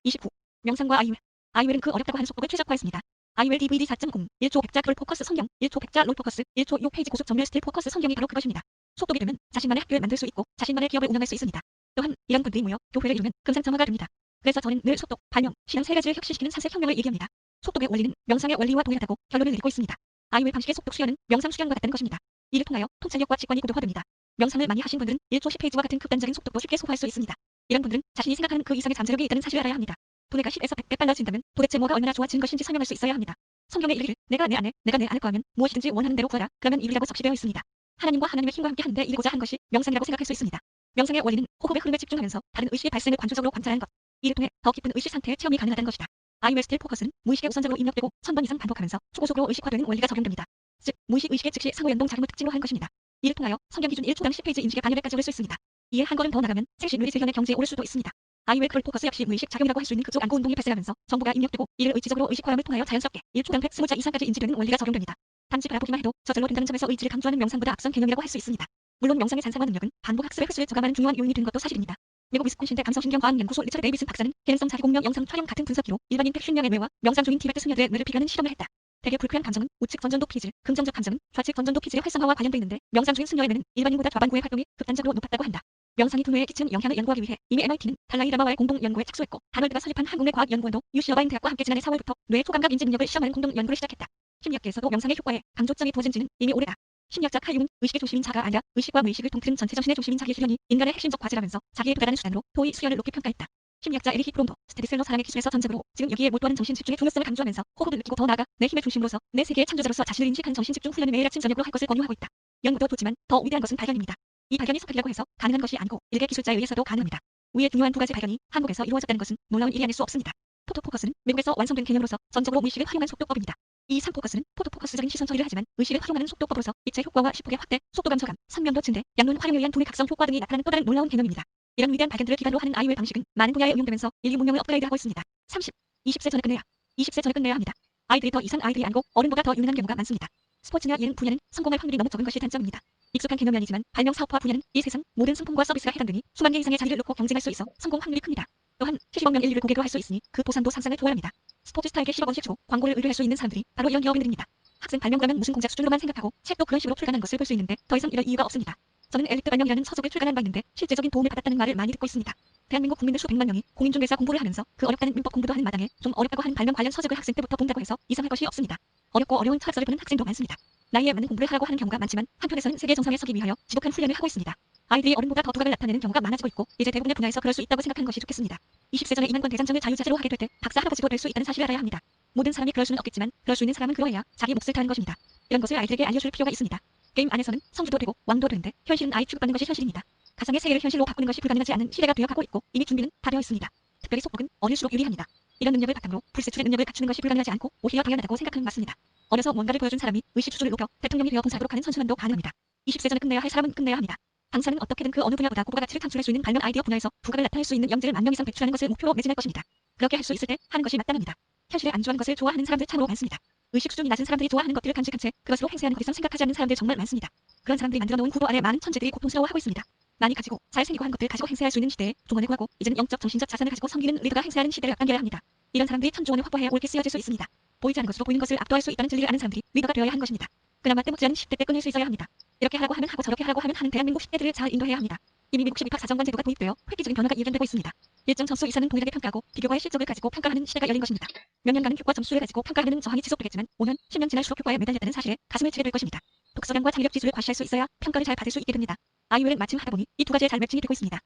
29. 명상과 아이웰. 아이웰은 그 어렵다고 하는 속독을 최적화했습니다. 아이웰 DVD 4.0 1초 100자 글 포커스 성경 1초 100자 롤 포커스 1초 6페이지 고속 정렬 스틸 포커스 성경이 바로 그것입니다. 속독이 되면 자신만의 학교를 만들 수 있고 자신만의 기업을 운영할 수 있습니다. 또한 이런 분들이 모여 교회를 이루면 금상첨화가 됩니다. 그래서 저는 늘 속독, 발명, 신앙 세 가지를 혁신시키는 산세혁명을 얘기합니다. 속독의 원리는 명상의 원리와 동일하다고 결론을 내리고 있습니다. 아이웰 방식의 속독 수련은 명상 수련과 같다는 것입니다. 이를 통하여 통찰력과 직관이 고도화됩니다. 명상을 많이 하신 분들은 1초 10페이지와 같은 극단적인 속독도 쉽게 소화할 수 있습니다. 이런 분들은 자신이 생각하는 그 이상의 잠재력이 있다는 사실을 알아야 합니다. 두뇌가 10에서 100배 빨라진다면 도대체 뭐가 얼마나 좋아진 것인지 설명할 수 있어야 합니다. 성경의 이르기를 내가 내 안에 내가 내 안에 거하면 무엇이든지 원하는 대로 구하라 그러면 이루리라고 적시되어 있습니다. 하나님과 하나님의 힘과 함께 하는데 이루고자 한 것이 명상이라고 생각할 수 있습니다. 명상의 원리는 호흡의 흐름에 집중하면서 다른 의식의 발생을 관조적으로 관찰하는 것. 이를 통해 더 깊은 의식 상태의 체험이 가능하다는 것이다. 아이웰 스틸 포커스는 무의식에 우선적으로 입력되고 1000번 이상 반복하면서 초고속으로 의식화되는 원리가 적용됩니다. 즉 무의식 의식의 즉시 상호연동 작용을 특징으로 한 것입니다. 이를 통하여 성경 기준 1초당 10페이지 인식의 반열에까지 오를 수 있습니다. 이에 한 걸음 더 나가면 생시 누리세현의 경지에 오를 수도 있습니다. 아이웰 크롤 포커스 역시 무의식 작용이라고 할 수 있는 극적 안구 운동이 발생하면서 정보가 입력되고 이를 의지적으로 의식화함을 통하여 자연스럽게 1초당 120자 이상까지 인지되는 원리가 적용됩니다. 단지 바라보기만 해도 저절로 된다는 점에서 의지를 강조하는 명상보다 앞선 개념이라고 할 수 있습니다. 물론 명상의 잔상화 능력은 반복 학습의 횟수를 저감하는 중요한 요인이 된 것도 사실입니다. 미국 위스콘신대 감성신경과학연구소 리처드 데이비슨 박사는 개연성 자기공명 영상 촬영 같은 분석기로 일반인 110명의 뇌와 명상 중인 티베트 수녀들의 뇌를 비교하는 실험을 했다. 대개 불쾌한 감정은 우측 전전도 피질, 긍정적 감정은 좌측 전전도 피질의 활성화와 관련돼 있는데 명상 중인 수녀의 뇌는 일반인보다 좌반구의 활동이 극단적으로 높았다고 한다. 명상이 두뇌에 끼치는 영향을 연구하기 위해 이미 MIT는 달라이 라마와의 공동 연구에 착수했고 하널드가 설립한 한국내 과학연구원도 UC 어바인 대학과 함께 지난해 4월부터 뇌의 초감각 인지 능력을 시험하는 공동 연구를 시작했다. 심리학계에서도 명상의 효과에 강조점이 두어진 지는 이미 오래다. 심리학자 칼 융은 의식의 조심인 자가 아니라 의식과 무의식을 통틀은 전체 정신의 조심인 자기의 수련이 인간의 핵심적 과제라면서 자기에 도달하는 수단으로 토의 수련을 높이 평가했다. 심리학자 에리히 프롬도 스테디셀러 사랑의 기술에서 전적으로 지금 여기에 몰두하는 정신 집중의 중요성을 강조하면서 호흡을 느끼고 더 나아가 내 힘의 중심으로서 내 세계의 창조자로서 자신을 인식하는 정신 집중 훈련을 매일 아침 저녁으로 할 것을 권유하고 있다. 연구도 좋지만 더 위대한 것은 발견입니다. 이 발견이 속학이라고 해서 가능한 것이 아니고 일개 기술자에 의해서도 가능합니다. 위의 중요한 두 가지 발견이 한국에서 이루어졌다는 것은 놀라운 일이 아닐 수 없습니다. 포토포커스는 미국에서 완성된 개념으로서 전적으로 무의식을 활용한 속도법입니다. 이 3포커스는 포토포커스적인 시선 처리를 하지만 의식을 활용하는 속도법으로서 입체 효과와 시폭의 확대, 속도감 저감, 선명도 증대, 양눈 활용에 의한 두뇌 각성 효과 등이 나타나는 또 다른 놀라운 개념입니다. 이런 위대한 발견들을 기반으로 하는 아이웰 방식은 많은 분야에 응용되면서 인류 문명을 업그레이드하고 있습니다. 30. 20세 전에 끝내야. 20세 전에 끝내야 합니다. 아이들이 더 이상 아이들이 아니고 어른보다 더 유능한 경우가 많습니다. 스포츠나 예능 분야는 성공할 확률이 너무 적은 것이 단점입니다. 익숙한 개념이 아니지만 발명 사업화 분야는 이 세상 모든 상품과 서비스가 해당되니 수만 개 이상의 자리를 놓고 경쟁할 수 있어 성공 확률이 큽니다. 또한 70억 명 인류를 고객으로 할 수 있으니 그 보상도 상상을 초월합니다. 스포츠 스타에게 10억 원씩 주고 광고를 의뢰할 수 있는 사람들이 바로 이런 기업인들입니다. 학생 발명가면 무슨 공작 수준으로만 생각하고 책도 그런 식으로 출간한 것을 볼 수 있는데 더 이상 이럴 이유가 없습니다. 저는 엘리트 발명이라는 서적을 출간한 바 있는데 실제적인 도움을 받았다는 말을 많이 듣고 있습니다. 대한민국 국민들 수백만 명이 공인중개사 공부를 하면서 그 어렵다는 민법 공부도 하는 마당에 좀 어렵다고 하는 발명 관련 서적을 학생 때부터 본다고 해서 이상할 것이 없습니다. 어렵고 어려운 철학서를 보는 학생도 많습니다. 나이에 맞는 공부를 하라고 하는 경우가 많지만 한편에서는 세계 정상에 서기 위하여 지독한 훈련을 하고 있습니다. 아이들이 어른보다 더 두각을 나타내는 경우가 많아지고 있고 이제 대부분의 분야에서 그럴 수 있다고 생각하는 것이 좋겠습니다. 20세 전에 임한권 대장정을 자유자재로 하게 될 때 박사 할아버지도 될 수 있다는 사실을 알아야 합니다. 모든 사람이 그럴 수는 없겠지만 그럴 수 있는 사람은 그러해야 자기 몫을 다하는 것입니다. 이런 것을 아이들에게 알려줄 필요가 있습니다. 게임 안에서는 성주도 되고 왕도 되는데 현실은 아이 취급받는 것이 현실입니다. 가상의 세계를 현실로 바꾸는 것이 불가능하지 않은 시대가 되어가고 있고 이미 준비는 다 되어 있습니다. 특별히 속독은 어릴수록 유리합니다. 이런 능력을 바탕으로 불세출의 능력을 갖추는 것이 불가능하지 않고 오히려 당연하다고 생각하는 맞습니다. 어려서 뭔가를 보여준 사람이 의식 수준을 높여 대통령이 되어 봉사하도록 하는 선순환도 가능합니다. 20세 전에 끝내야 할 사람은 끝내야 합니다. 당사는 어떻게든 그 어느 분야보다 고도가 가치를 창출할 수 있는 발명 아이디어 분야에서 부각을 나타낼 수 있는 영재를 만 명 이상 배출하는 것을 목표로 매진할 것입니다. 그렇게 할 수 있을 때 하는 것이 마땅합니다. 현실에 안주하는 것을 좋아하는 사람들 참으로 많습니다. 의식 수준이 낮은 사람들이 좋아하는 것들을 간직한 채 그것으로 행세하는 것 이상 생각하지 않는 사람들 정말 많습니다. 그런 사람들이 만들어 놓은 구도 아래 많은 천재들이 고통스러워하고 있습니다. 많이 가지고 잘생기고 한 것들 가지고 행세할 수 있는 시대에 종언을 구하고 이제는 영적 정신적 자산을 가지고 섬기는 리더가 행세하는 시대를 앞당겨야 합니다. 이런 사람들이 천조원을 확보해 옳게 쓰여질 수 있습니다. 보이지 않는 것으로 보이는 것을 압도할 수 있다는 진리를 아는 사람들이 리더가 되어야 하는 것입니다. 그나마 때묻지 않은 10대 때 끊을 수 있어야 합니다. 이렇게 하라고 하면 하고 저렇게 하라고 하면 하는 대한민국 10대들을 잘 인도해야 합니다. 이미 미국식 입학사정관 제도가 도입되어 획기적인 변화가 예견되고 있습니다. 일정 점수 이상은 동일하게 평가하고 비교과의 실적을 가지고 평가하는 시대가 열린 것입니다. 몇 년간은 교과 점수를 가지고 평가하는 저항이 지속되겠지만 5년, 10년 지날수록 교과에 매달렸다는 사실에 가슴을 치게 될 것입니다. 독서량과 창의력 지수를 과시할 수 있어야 평가를 잘 받을 수 있게 됩니다. 아이웰은 마침 하다 보니 이 두 가지에 잘 매칭이 되고 있습니다.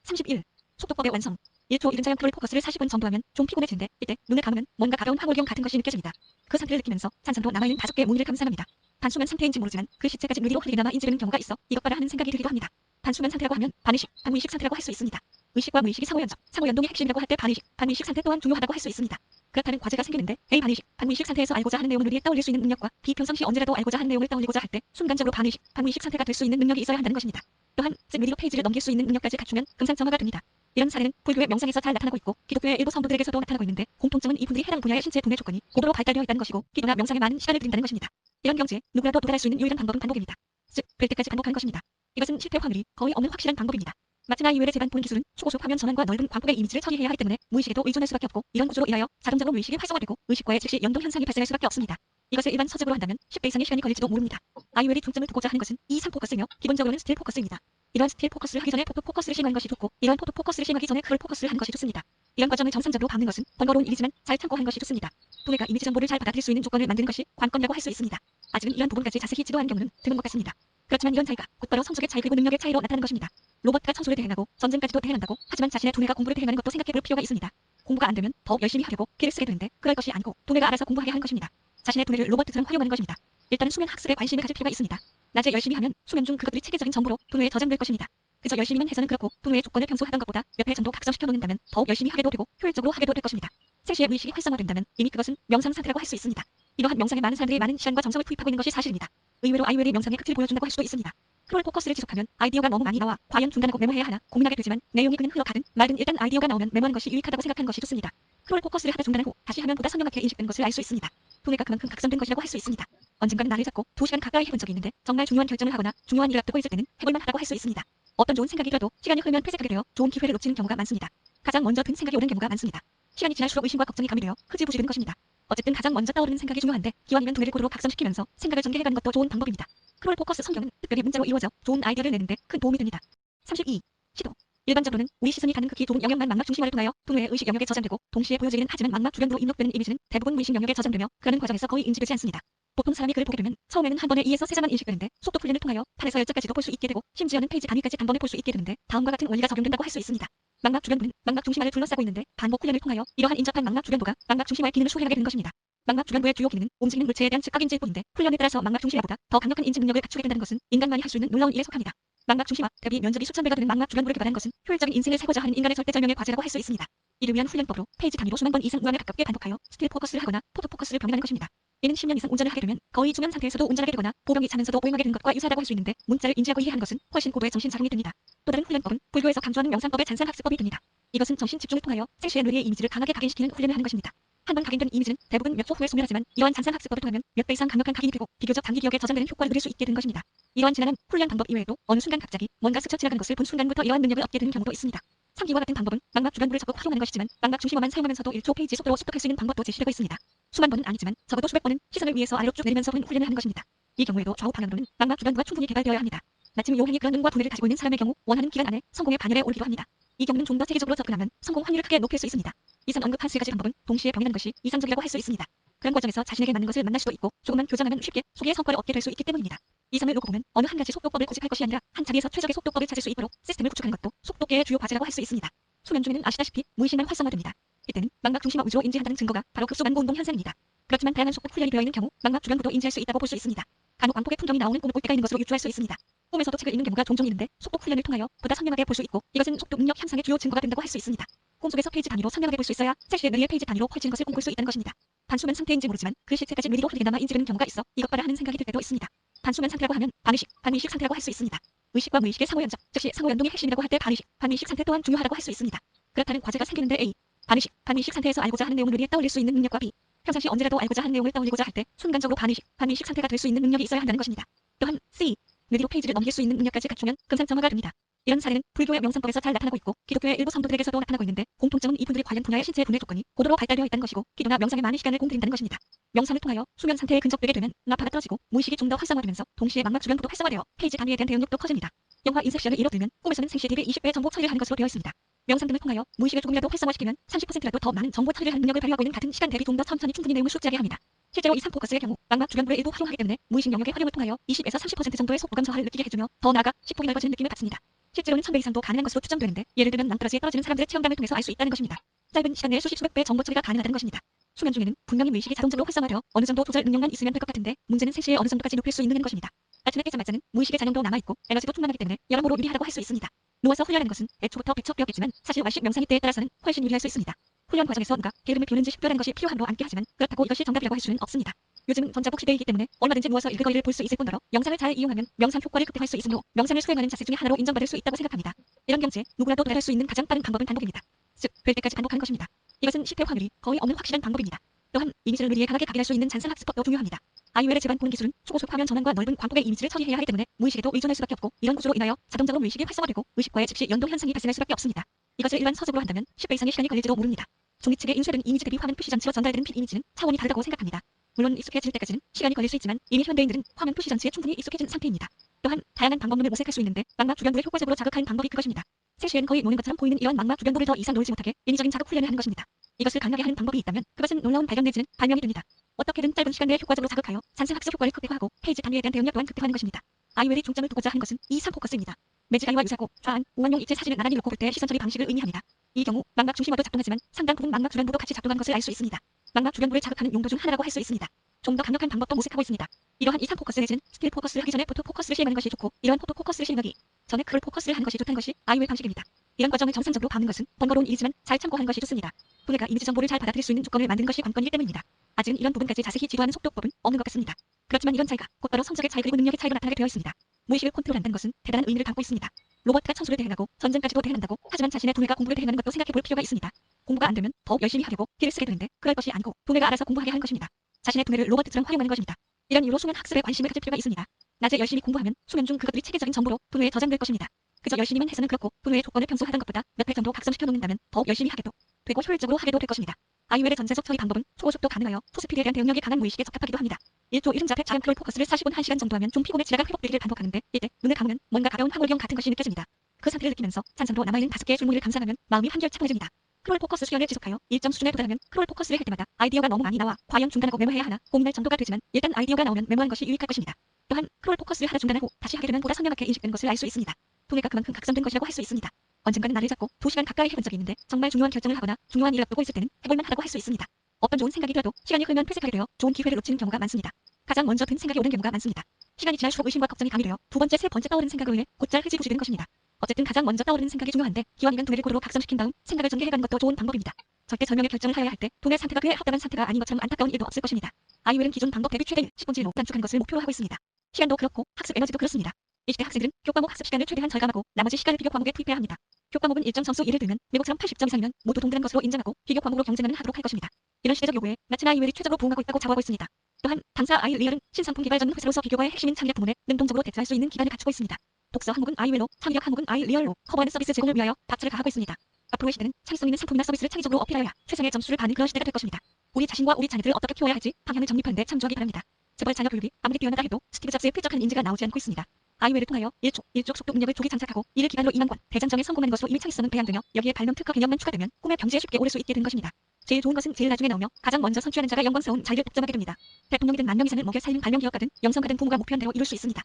31. 속독법의 완성. 1초 이른 자연 프롤 포커스를 40분 정도 하면 좀 피곤해지는데 이때 눈을 감으면 뭔가 가벼운 황홀경 같은 것이 느껴집니다. 그 상태를 느끼면서 산산도 남아있는 5개의 무늬를 감상합니다. 반수면 상태인지 모르지만 그 시체까지 뇌로 흐르게 남아 인지되는 경우가 있어 이것 봐라 하는 생각이 들기도 합니다. 반수면 상태라고 하면 반의식, 반무의식 상태라고 할 수 있습니다. 의식과 무의식이 상호연동의 핵심이라고 할 때 반의식, 반무의식 상태 또한 중요하다고 할 수 있습니다. 그렇다는 과제가 생기는데 A 반의식, 반무의식 상태에서 알고자 하는 내용을 뇌리에 떠올릴 수 있는 능력과 B 평상시 언제라도 알고자 하는 내용을 떠올리고자 할 때 순간적으로 반의식, 반무의식 상태가 될 수 있는 능력이 있어야 한다는 것입니다. 또한 뇌리로 페이지를 넘길 수 있는 능력까지 갖추면 금상첨화가 됩니다. 이런 사례는 불교의 명상에서 잘 나타나고 있고 기독교의 일부 성도들에게서도 나타나고 있는데 공통점은 이분들이 해당 분야의 신체 두뇌 조건이 고도로 발달되어 있다는 것이고 기도나 명상에 많은 시간을 들인다는 것입니다. 이런 경지에 누구라도 도달할 수 있는 유일한 방법은 반복입니다. 즉, 될 때까지 반복하는 것입니다. 이것은 실패 확률이 거의 없는 확실한 방법입니다. 마침 아이웰의 제반 본 기술은 초고속 화면 전환과 넓은 광폭의 이미지를 처리해야 하기 때문에 무의식에도 의존할 수밖에 없고 이런 구조로 인하여 자동적으로 무의식이 활성화되고 의식과의 즉시 연동 현상이 발생할 수밖에 없습니다. 이것을 일반 서적으로 한다면 10배 이상의 시간이 걸릴지도 모릅니다. 아이웰이 중점을 두고자 하는 것은 이 3포커스이며 기본적으로는 스틸 포커스입니다. 이러한 스틸 포커스를 하기 전에 포토 포커스를 시행하는 것이 좋고 이러한 포토 포커스를 시행하기 전에 크롤 포커스를 하는 것이 좋습니다. 이런 과정을 정상적으로 밟는 것은 번거로운 일이지만 잘 참고하는 것이 좋습니다. 두뇌가 이미지 정보를 잘 받아들일 수 있는 조건을 만드는 것이 관건이라고 할 수 있습니다. 아직은 이런 부분까지 자세히 지도하는 경우는 드문 것 같습니다. 그렇지만 이런 차이가 곧바로 성적의 차이 그리고 능력의 차이로 나타나는 것입니다. 로봇가 청소를 대행하고 전쟁까지도 대행한다고 하지만 자신의 두뇌가 공부를 대행하는 것도 생각해볼 필요가 있습니다. 공부가 안 되면 더욱 열심히 하려고 피를 쓰게 되는데 그럴 것이 아니고 두뇌가 알아서 공부하게 하는 것입니다. 자신의 두뇌를 로봇처럼 활용하는 것입니다. 일단은 수면 학습에 관심을 가질 필요가 있습니다. 낮에 열심히 하면 수면 중 그것들이 체계적인 정보로 두뇌에 저장될 것입니다. 그저 열심히만 해서는 그렇고 두뇌의 조건을 평소 하던 것보다 몇 배 정도 각성시켜 놓는다면 더욱 열심히 하게도 되고 효율적으로 하게도 될 것입니다. 생시의 무의식이 활성화된다면 이미 그것은 명상 상태라고 할 수 있습니다. 이러한 명상에 많은 사람들이 많은 시간과 정성을 투입하고 있는 것이 사실입니다. 의외로 아이웰이 명상의 끝을 보여준다고 할 수도 있습니다. 크롤 포커스를 지속하면 아이디어가 너무 많이 나와 과연 중단하고 메모해야 하나 고민하게 되지만 내용이 그냥 흘러가든 말든 일단 아이디어가 나오면 메모하는 것이 유익하다고 생각하는 것이 좋습니다. 크롤 포커스를 하다 중단한 후 다시 하면 보다 선명하게 인식되는 것을 알 수 있습니다. 두뇌가 그만큼 각성된 것이라고 할 수 있습니다. 언젠가는 나를 잡고 2시간 가까이 해본 적이 있는데 정말 중요한 결정을 하거나 중요한 일을 앞두고 있을 때는 해볼만 하다고 할 수 있습니다. 어떤 좋은 생각이 들어도 시간이 흐르면 폐색하게 되어 좋은 기회를 놓치는 경우가 많습니다. 가장 먼저 든 생각이 오는 경우가 많습니다. 시간이 지날수록 의심과 걱정이 가미되어 흐지부지 것입니다. 어쨌든 가장 먼저 떠오르는 생각이 중요한데 기왕이면 두뇌를 고루로 각성시키면서 생각을 전개해가는 것도 좋은 방법입니다. 크롤 포커스 성경은 특별히 문자로 이루어져 좋은 아이디어를 내는데 큰 도움이 됩니다. 32. 시도. 일반적으로는 우리 시선이 닿는 극히 좁은 영역만 망막 중심화를 통하여 두뇌의 의식 영역에 저장되고 동시에 보여지기는 하지만 망막 주변부로 입력되는 이미지는 대부분 무의식 영역에 저장되며 그러는 과정에서 거의 인지되지 않습니다. 보통 사람이 글을 보게 되면 처음에는 한 번에 2에서 3자만 인식되는데 속도 훈련을 통하여 8에서 10자까지도 볼 수 있게 되고 심지어는 페이지 단위까지 단번에 볼 수 있게 되는데 다음과 같은 원리가 적용된다고 할 수 있습니다. 망막 주변부는 망막 중심화를 둘러싸고 있는데 반복 훈련을 통하여 이러한 인접한 망막 주변부가 망막 중심화의 기능을 수행하게 되는 것입니다. 망막 주변부의 주요 기능은 움직이는 물체에 대한 즉각 인지일 뿐인데 훈련에 따라서 망막 중심화보다 더 강력한 인지 능력을 갖추게 된다는 것은 인간만이 할 수 있는 놀라운 일에 속합니다. 망막 중심화 대비 면적이 수천 배가 되는 망막 주변부를 개발하는 것은 효율적인 인생을 살고자 하는 인간의 절대절명의 과제라고 할 수 있습니다. 이를 위한 훈련법으로 페이지 단위로 수만 번 이상 무한에 가깝게 반복하여 스틸 포커스를 하거나 포토 포커스를 병행하는 것입니다. 이는 10년 이상 운전을 하게 되면 거의 중년 상태에서도 운전하게 되거나 보병이 차면서도 오용하게 되는 것과 유사하다고 할 수 있는데 문자를 인지하고 이해하는 것은 훨씬 고도의 정신 자궁이 됩니다. 또 다른 훈련법은 불교에서 강조하는 명상법의 잔상학습법이 됩니다. 이것은 정신 집중을 통하여 생시의 뇌의 이미지를 강하게 각인시키는 훈련을 하는 것입니다. 한 번 각인된 이미지는 대부분 몇 초 후에 소멸하지만 이러한 잔상학습법을 통하면 몇 배 이상 강력한 각인이 되고 비교적 단기 기억에 저장되는 효과를 누릴 수 있게 되는 것입니다. 이러한 지난한 훈련 방법 이외에도 어느 순간 갑자기 뭔가 스쳐 지나가는 것을 본 순간부터 이러한 능력을 얻게 되는 경우도 있습니다. 3기와 같은 방법은 망막 주변부를 적극 활용하는 것이지만 망막 중심화만 사용하면서도 1초 페이지 속도로 습득할 수 있는 방법도 제시되고 있습니다. 수만 번은 아니지만 적어도 수백 번은 시선을 위에서 아래로 쭉 내리면서 훈련을 하는 것입니다. 이 경우에도 좌우 방향으로는 망막 주변부가 충분히 개발되어야 합니다. 마침 요행이 그런 눈과 두뇌를 가지고 있는 사람의 경우 원하는 기간 안에 성공의 반열에 오르기도 합니다. 이 경우는 좀 더 체계적으로 접근하면 성공 확률을 크게 높일 수 있습니다. 이상 언급한 세 가지 방법은 동시에 병행하는 것이 이상적이라고 할 수 있습니다. 그런 과정에서 자신에게 맞는 것을 만날 수도 있고 조금만 교정하면 쉽게 소기의 성과를 얻게 될 수 있기 때문입니다. 이 점을 놓고 보면 어느 한 가지 속도법을 고집할 것이 아니라 한 자리에서 최적의 속도법을 찾을 수 있도록 시스템을 구축하는 것도 속도계의 주요 과제라고 할 수 있습니다. 수면 중에는 아시다시피 무의식만 활성화됩니다. 이때는 망막 중심화 위주로 인지한다는 증거가 바로 급소만고 운동 현상입니다. 그렇지만 다양한 속도 훈련이 되어 있는 경우 망막 주변부도 인지할 수 있다고 볼 수 있습니다. 간혹 왕복의 풍경이 나오는 꿈을 볼 때가 있는 것으로 유추할 수 있습니다. 꿈에서도 책을 읽는 경우가 종종 있는데 속도 훈련을 통하여 보다 선명하게 볼 수 있고 이것은 속도 능력 향상의 주요 증거가 된다고 할 수 있습니다. 꿈속에서 페이지 단위로 선명하게 볼 수 있어야 생시의 뇌의 페이지 단위로 펼치는 것을 꿈꿀 수 있다는 것입니다. 반수면 상태인지 모르지만 그 실체까지 뇌리로 흐리게나마 인지되는 경우가 있어 이것 봐라 하는 생각이 들 때도 있습니다. 반수면 상태라고 하면 반의식, 반의식 상태라고 할 수 있습니다. 의식과 무의식의 상호연적, 즉시 상호연동의 핵심이라고 할 때 반의식, 반의식 상태 또한 중요하다고 할 수 있습니다. 그렇다는 과제가 생기는데 A. 반의식, 반의식 상태에서 알고자 하는 내용을 뇌리에 떠올릴 수 있는 능력과 B. 평상시 언제라도 알고자 하는 내용을 떠올리고자 할 때 순간적으로 반의식, 반의식 상태가 될 수 있는 능력이 있어야 한다는 것입니다. 또한 C. 뇌리로 페이지를 넘길 수 있는 능력까지 갖추면 금상첨화가 됩니다. 이런 사례는 불교의 명상법에서 잘 나타나고 있고 기독교의 일부 성도들에게서도 나타나고 있는데 공통점은 이분들이 관련 분야의 신체 분해 조건이 고도로 발달되어 있다는 것이고 기도나 명상에 많은 시간을 공들인다는 것입니다. 명상을 통하여 수면 상태에 근접되게 되면 나파가 떨어지고 무의식이 좀 더 활성화되면서 동시에 망막 주변부도 활성화되어 페이지 단위에 대한 대응력도 커집니다. 영화 인셉션을 예로 들면 꿈에서는 생시 대비 20배 정보 처리를 하는 것으로 되어 있습니다. 명상 등을 통하여 무의식을 조금이라도 활성화시키면 30%라도 더 많은 정보 처리를 하는 능력을 발휘하고 있는 같은 시간 대비 좀 더 천천히 충분히 내용을 숙지하게 합니다. 실제로 이 3포커스의 경우 망막 주변부를 일부 활용하기 때문에 무의식 영역의 활용을 통하여 20에서 30% 정도의 속도감 저하를 느끼게 해주며 더 나아가 식폭이 넓어지는 느낌을 받습니다. 실제로는 1000배 이상도 가능한 것으로 추정되는데 예를 들면 낭떠러지에 떨어지는 사람들의 체험담을 통해서 알 수 있다는 것입니다. 짧은 시간 내에 수십 수백 배의 정보 처리가 가능하다는 것입니다. 수면 중에는 분명히 무의식이 자동적으로 활성화되어 어느 정도 조절 능력만 있으면 될 것 같은데 문제는 생시에 어느 정도까지 높일 수 있느냐는 것입니다. 아침에 깨자마자는 무의식의 잔영도 남아있고 에너지도 충만하기 때문에 여러모로 유리하다고 할 수 있습니다. 누워서 훈련하는 것은 애초부터 백척되었겠지만 사실 완식 명상의 때에 따라서는 훨씬 유리할 수 있습니다. 훈련 과정에서 누가 게으름을 피우는지 식별하는 것이 필요함으로 앉게 하지만 그렇다고 이것이 정답이라고 할 수는 없습니다. 요즘은 전자복 시대이기 때문에 얼마든지 누워서 일거리를 볼 수 있을 뿐더러 영상을 잘 이용하면 명상 효과를 극대화할 수 있으므로 명상을 수행하는 자세 중에 하나로 인정받을 수 있다고 생각합니다. 이런 경지에 누구라도 도달할 수 있는 가장 빠른 방법은 반복입니다. 즉, 될 때까지 반복하는 것입니다. 이것은 실패 확률이 거의 없는 확실한 방법입니다. 또한 이미지를 뇌리에 강하게 각인할 수 있는 잔상학습법도 중요합니다. 아이웰의 집안 보는 기술은 초고속 화면 전환과 넓은 광폭의 이미지를 처리해야 하기 때문에 무의식에도 의존할 수밖에 없고 이런 구조로 인하여 자동적으로 무의식이 활성화되고 의식과의 즉시 연동 현상이 발생할 수밖에 없습니다. 이것을 일반 서적으로 한다면 10배 이상의 시간이 걸릴지도 모릅니다. 종이 측에 인쇄된 이미지 대비 화면 표시 장치로 전달되는 핏 이미지는 차원이 다르다고 생각합니다. 물론 익숙해질 때까지는 시간이 걸릴 수 있지만 이미 현대인들은 화면 표시 장치에 충분히 익숙해진 상태입니다. 또한 다양한 방법론을 모색할 수 있는데 망막 주변부를 효과적으로 자극하는 방법이 그것입니다. 3시엔 거의 노는 것처럼 보이는 이런 망막 주변부를 더 이상 놀지 못하게 인위적인 자극 훈련을 하는 것입니다. 이것을 가능하게 하는 방법이 있다면 그것은 놀라운 발견 내지는 발명이 됩니다. 어떻게든 짧은 시간 내에 효과적으로 자극하여 산수학습 효과를 극대화하고 페이지 단위에 대한 대응력 또한 극대화하는 것입니다. 아이웰이 중점을 두고자 하는 것은 이 3포커스입니다. 매직아이와 유사고 좌안, 우안용 입체 사진을 나란히 놓고 볼 때의 시선 처리 방식을 의미합니다. 이 경우 망막 중심화도 작동하지만 상당 부분 망막 주변부도 같이 작동한 것을 알 수 있습니다. 망막 주변부를 자극하는 용도 중 하나라고 할 수 있습니다. 좀 더 강력한 방법도 모색하고 있습니다. 이러한 이 3포커스 내지는 스틸 포커스를 하기 전에 포토 포커스를 시행하는 것이 좋고 이러한 포토 포커스를 시행하기 전에 크롤 포커스를 하는 것이 좋다는 것이 아이웰 방식입니다. 이런 과정을 정상적으로 밟는 것은 번거로운 일이지만 잘 참고하는 것이 좋습니다. 두뇌가 이미지 정보를 잘 받아들일 수 있는 조건을 만드는 것이 관건이기 때문입니다. 아직은 이런 부분까지 자세히 지도하는 속도법은 없는 것 같습니다. 그렇지만 이런 차이가 곧바로 성적의 차이 그리고 능력의 차이로 나타나게 되어 있습니다. 무의식을 컨트롤한다는 것은 대단한 의미를 담고 있습니다. 로봇가 천수를 대행하고 전쟁까지도 대행한다고 하지만 자신의 두뇌가 공부를 대행하는 것도 생각해 볼 필요가 있습니다. 공부가 안 되면 더욱 열심히 하려고 피를 쓰게 되는데 그럴 것이 아니고 두뇌가 알아서 공부하게 하는 것입니다. 자신의 두뇌를 로봇처럼 활용하는 것입니다. 이런 이유로 수면 학습에 관심을 가질 필요가 있습니다. 낮에 열심히 공부하면 수면 중 그것들이 체계적인 정보로 두뇌에 저장될 것입니다. 그저 열심히만 해서는 그렇고 두뇌의 조건을 평소 하던 것보다 몇 배 정도 각성시켜 놓는다면 더욱 열심히 하게도 되고 효율적으로 하게도 될 것입니다. 아이웰의 전자적 처리 방법은 초고속도 가능하여 초스피드에 대한 대응력이 강한 무의식에 적합하기도 합니다. 1조 1음자 자연 크롤 포커스를 40분 1시간 정도 하면 좀 피곤해 지나가 회복되기를 반복하는데 이때 눈을 감으면 뭔가 가벼운 황홀경 같은 것이 느껴집니다. 그 상태를 느끼면서 산산으로 남아있는 5개의 줄무늬를 감상하면 마음이 한결 차분해집니다. 크롤 포커스 수련을 지속하여 일정 수준에 도달하면 크롤 포커스를 할 때마다 아이디어가 너무 많이 나와 과연 중단하고 메모해야 하나 고민할 정도가 되지만 일단 아이디어가 나오면 메모한 것이 유익할 것입니다. 또한 크롤 포커스를 하다 중단하고 다시 하게 되면 보다 선명하게 인식되는 것을 알 수 있습니다. 두뇌가 그만큼 각성된 것이라고 할 수 있습니다. 언젠가는 나를 잡고 2시간 가까이 해본 적이 있는데 정말 중요한 결정을 하거나 중요한 일을 앞두고 있을 때는 해볼만 하다고 할 수 있습니다. 어떤 좋은 생각이 들어도 시간이 흐르면 퇴색하게 되어 좋은 기회를 놓치는 경우가 많습니다. 가장 먼저 든 생각이 오는 경우가 많습니다. 시간이 지날수록 의심과 걱정이 가미되어 두 번째, 세 번째 떠오르는 생각을 위해 곧잘 흐지부지 되는 것입니다. 어쨌든 가장 먼저 떠오르는 생각이 중요한데 기왕이면 두뇌를 고도로 각성시킨 다음 생각을 전개해가는 것도 좋은 방법입니다. 절대 절명의 결정을 하여야 할 때 두뇌 상태가 그에 합당한 상태가 아닌 것처럼 안타까운 일도 없을 것입니다. 아이웰은 기존 방법 대비 최대 10분지로 단축하는 것을 목표로 하고 있습니다. 시간도 그렇고 학습 에너지도 그렇습니다. 이 시대 학생들은 교과목 학습 시간을 최대한 절감하고 나머지 시간을 비교 과목에 투입해야 합니다. 교과목은 일정 점수 예를 들면 미국처럼 80점 이상이면 모두 동등한 것으로 인정하고 비교 과목으로 경쟁하는 하도록 할 것입니다. 이런 시대적 요구에 마침 아이웰이 최적으로 부응하고 있다고 자부하고 있습니다. 또한 당사 아이리얼은 신상품 개발 전문 회사로서 비교과의 핵심인 창의력 부문에 능동적으로 대처할 수 있는 기반을 갖추고 있습니다. 독서 항목은 아이웰로, 창의력 항목은 아이리얼로 커버하는 서비스 제공을 위하여 박차를 가하고 있습니다. 앞으로의 시대는 창의성 있는 상품이나 서비스를 창의적으로 어필하여야 최상의 점수를 받는 그런 시대가 될 것입니다. 우리 자신과 우리 자녀들을 어떻게 키워야 할지 방향을 정립하는 데 참조하기 바랍니다. 재벌 자녀 교육이 아무리 뛰어나다 해도 스티브 잡스의 쾌적한 인지가 나오지 않고 있습니다. 아이웰을 통하여 일족 속도 능력을 조기 장착하고 이를 기반으로 인왕권, 대장정에 성공하는 것으로 이미 창의성은 배양되며 여기에 발명 특허 개념만 추가되면 꿈의 경지에 쉽게 오를 수 있게 된 것입니다. 제일 좋은 것은 제일 나중에 나오며 가장 먼저 선취하는 자가 영광스러운 자리를 독점하게 됩니다. 대통령이든 만 명 이상을 먹여 살린 발명 기업가든 영성가든 부모가 목표한 대로 이룰 수 있습니다.